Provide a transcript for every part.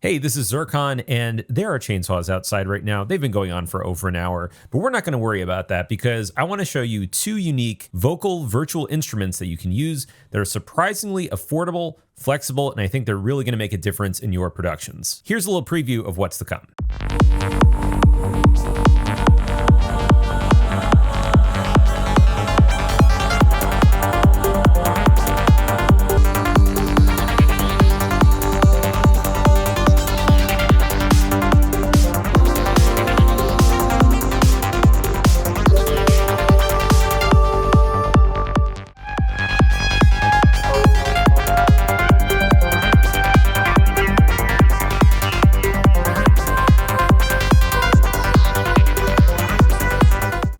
Hey, this is Zircon, and there are chainsaws outside right now. They've been going on for over an hour, but we're not going to worry about that because I want to show you two unique vocal virtual instruments that you can use that are surprisingly affordable, flexible, and I think they're really going to make a difference in your productions. Here's a little preview of what's to come.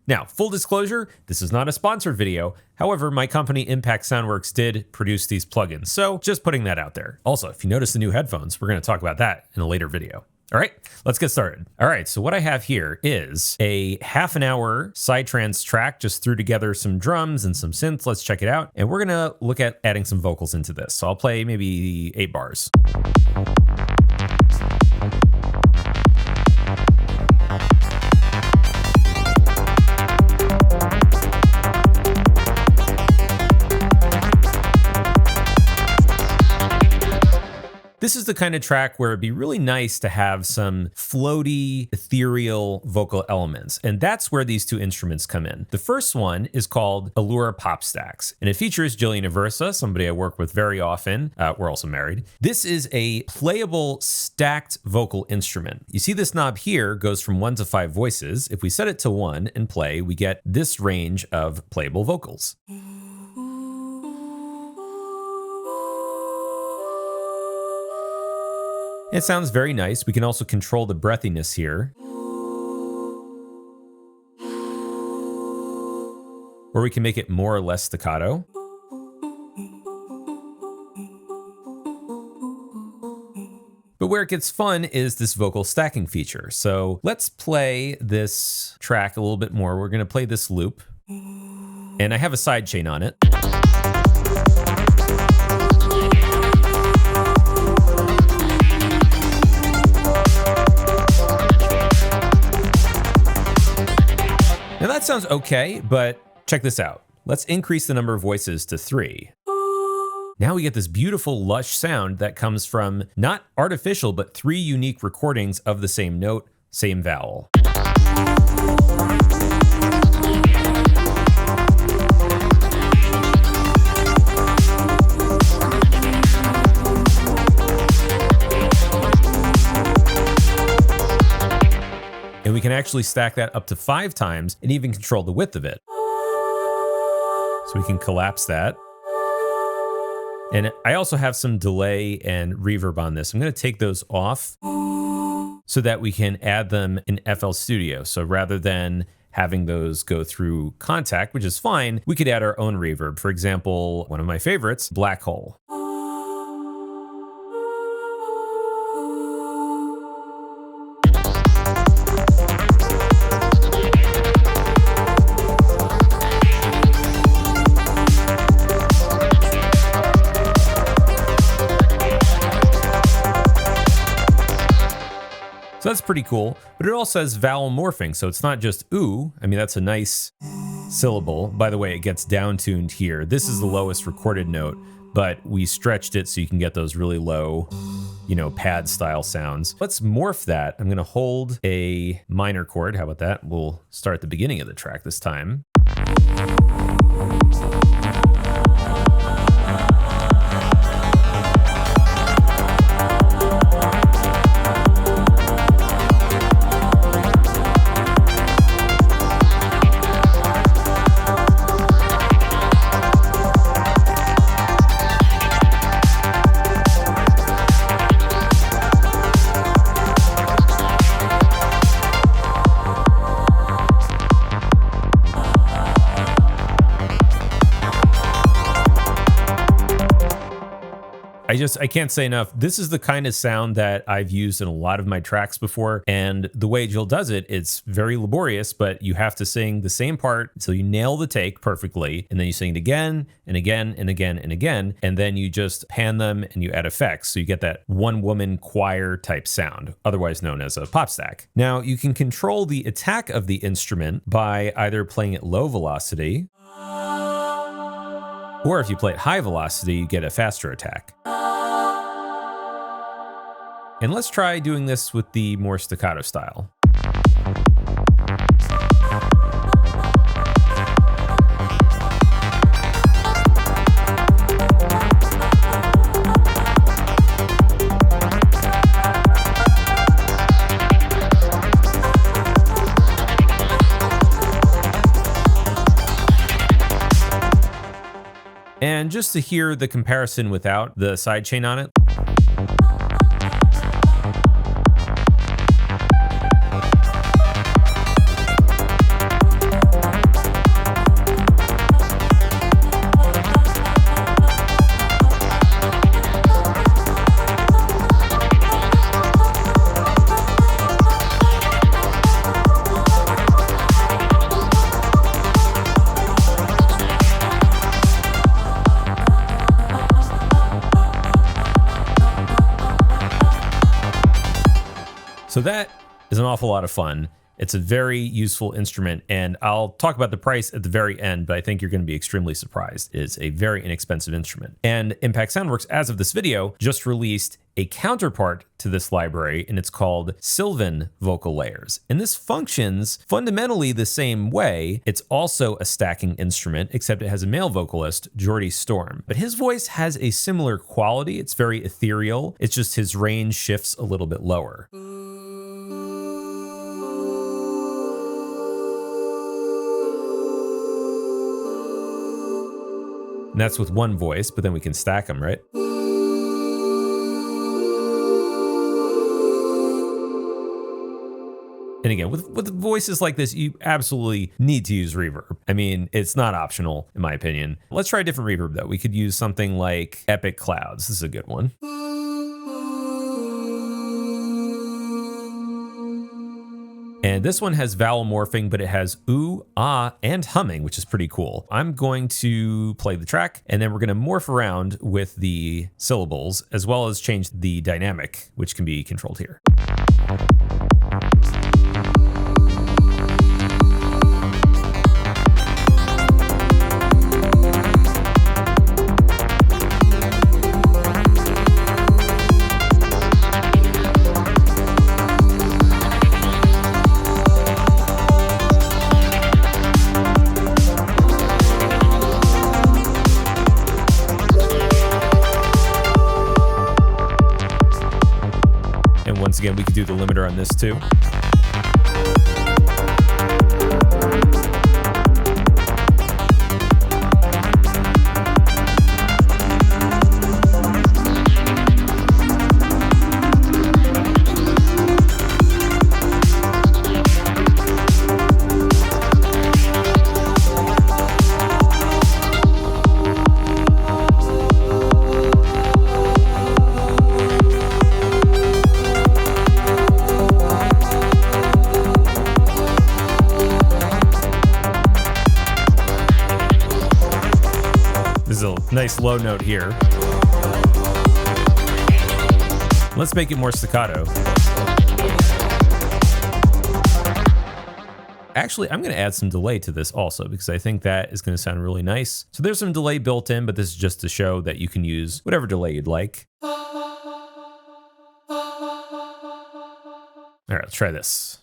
Now, full disclosure, this is not a sponsored video. However, my company Impact Soundworks did produce these plugins, so just putting that out there. Also, if you notice the new headphones, we're going to talk about that in a later video. All right, let's get started. All right, so what I have here is a half an hour psytrance track, just threw together some drums and some synths. Let's check it out. And we're going to look at adding some vocals into this. So I'll play maybe 8 bars. This is the kind of track where it'd be really nice to have some floaty, ethereal vocal elements, and that's where these two instruments come in. The first one is called Allura Pop Stacks, and it features Jillian Aversa, somebody I work with very often. We're also married. This is a playable stacked vocal instrument. You see this knob here goes from 1 to 5 voices. If we set it to 1 and play, we get this range of playable vocals. It sounds very nice. We can also control the breathiness here. Or we can make it more or less staccato. But where it gets fun is this vocal stacking feature. So let's play this track a little bit more. We're going to play this loop. And I have a sidechain on it. Now that sounds okay, but check this out. Let's increase the number of voices to 3. Now we get this beautiful lush sound that comes from not artificial, but 3 unique recordings of the same note, same vowel. And we can actually stack that up to 5 times and even control the width of it. So we can collapse that. And I also have some delay and reverb on this. I'm going to take those off so that we can add them in FL Studio. So rather than having those go through Kontakt, which is fine, we could add our own reverb. For example, one of my favorites, Black Hole. So that's pretty cool, but it also has vowel morphing, so it's not just ooh. I mean, that's a nice syllable. By the way, it gets down-tuned here. This is the lowest recorded note, but we stretched it so you can get those really low, pad-style sounds. Let's morph that. I'm gonna hold a minor chord. How about that? We'll start at the beginning of the track this time. I can't say enough. This is the kind of sound that I've used in a lot of my tracks before. And the way Jill does it, it's very laborious, but you have to sing the same part until you nail the take perfectly. And then you sing it again and again and again and again. And then you just pan them and you add effects. So you get that one woman choir type sound, otherwise known as a pop stack. Now you can control the attack of the instrument by either playing at low velocity, or if you play at high velocity, you get a faster attack. And let's try doing this with the more staccato style. And just to hear the comparison without the sidechain on it. So that is an awful lot of fun. It's a very useful instrument, and I'll talk about the price at the very end, but I think you're going to be extremely surprised. It's a very inexpensive instrument. And Impact Soundworks, as of this video, just released a counterpart to this library, and it's called Sylvan Vocal Layers. And this functions fundamentally the same way. It's also a stacking instrument, except it has a male vocalist, Jordi Storm. But his voice has a similar quality. It's very ethereal. It's just his range shifts a little bit lower. And that's with one voice, but then we can stack them, right? And again, with voices like this, you absolutely need to use reverb. I mean, it's not optional, in my opinion. Let's try a different reverb, though. We could use something like Epic Clouds. This is a good one. And this one has vowel morphing, but it has ooh, ah, and humming, which is pretty cool. I'm going to play the track, and then we're going to morph around with the syllables, as well as change the dynamic, which can be controlled here. Once again, we could do the limiter on this too. Nice low note here. Let's make it more staccato. Actually, I'm going to add some delay to this also, because I think that is going to sound really nice. So there's some delay built in, but this is just to show that you can use whatever delay you'd like. All right, let's try this.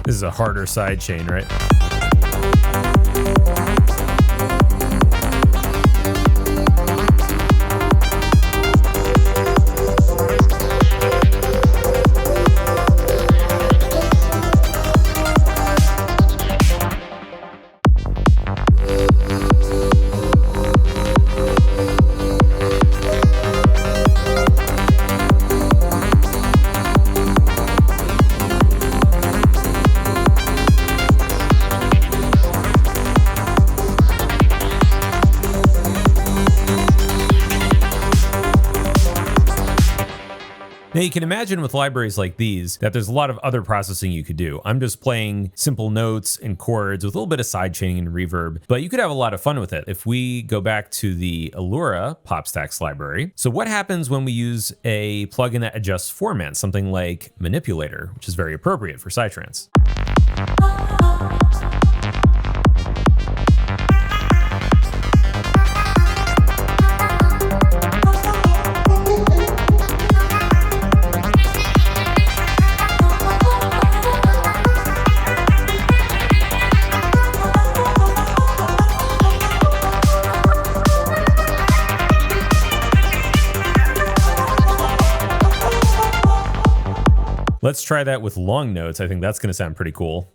This is a harder side chain, right? Now you can imagine with libraries like these that there's a lot of other processing you could do. I'm just playing simple notes and chords with a little bit of sidechaining and reverb, but you could have a lot of fun with it. If we go back to the Allura Pop Stacks library, so what happens when we use a plugin that adjusts format, something like Manipulator, which is very appropriate for psytrance. Let's try that with long notes. I think that's going to sound pretty cool.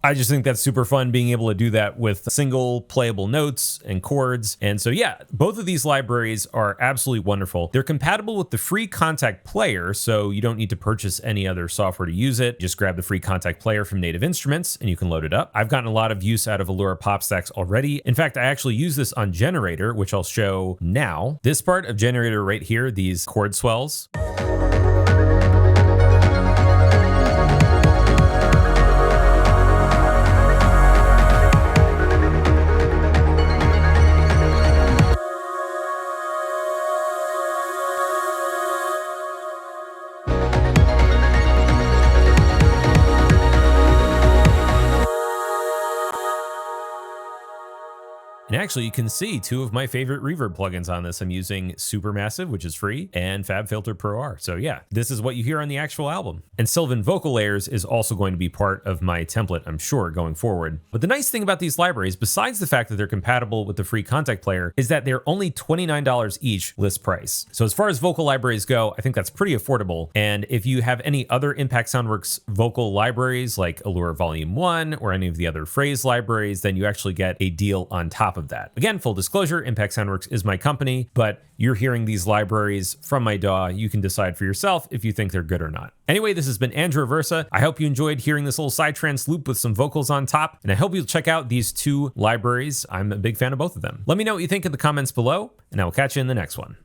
I just think that's super fun being able to do that with single playable notes and chords. And so yeah, both of these libraries are absolutely wonderful. They're compatible with the free Kontakt Player, so you don't need to purchase any other software to use it. Just grab the free Kontakt Player from Native Instruments and you can load it up. I've gotten a lot of use out of Allura Pop Stacks already. In fact, I actually use this on Generator, which I'll show now. This part of Generator right here, these chord swells. And actually, you can see two of my favorite reverb plugins on this. I'm using Supermassive, which is free, and FabFilter Pro R. So yeah, this is what you hear on the actual album. And Sylvan Vocal Layers is also going to be part of my template, I'm sure, going forward. But the nice thing about these libraries, besides the fact that they're compatible with the free Kontakt Player, is that they're only $29 each list price. So as far as vocal libraries go, I think that's pretty affordable. And if you have any other Impact Soundworks vocal libraries like Allura Volume 1 or any of the other phrase libraries, then you actually get a deal on top of that. Again, full disclosure, Impact Soundworks is my company, but you're hearing these libraries from my DAW. You can decide for yourself if you think they're good or not. Anyway, this has been Andrew Aversa. I hope you enjoyed hearing this little psytrance loop with some vocals on top, and I hope you'll check out these two libraries. I'm a big fan of both of them. Let me know what you think in the comments below, and I will catch you in the next one.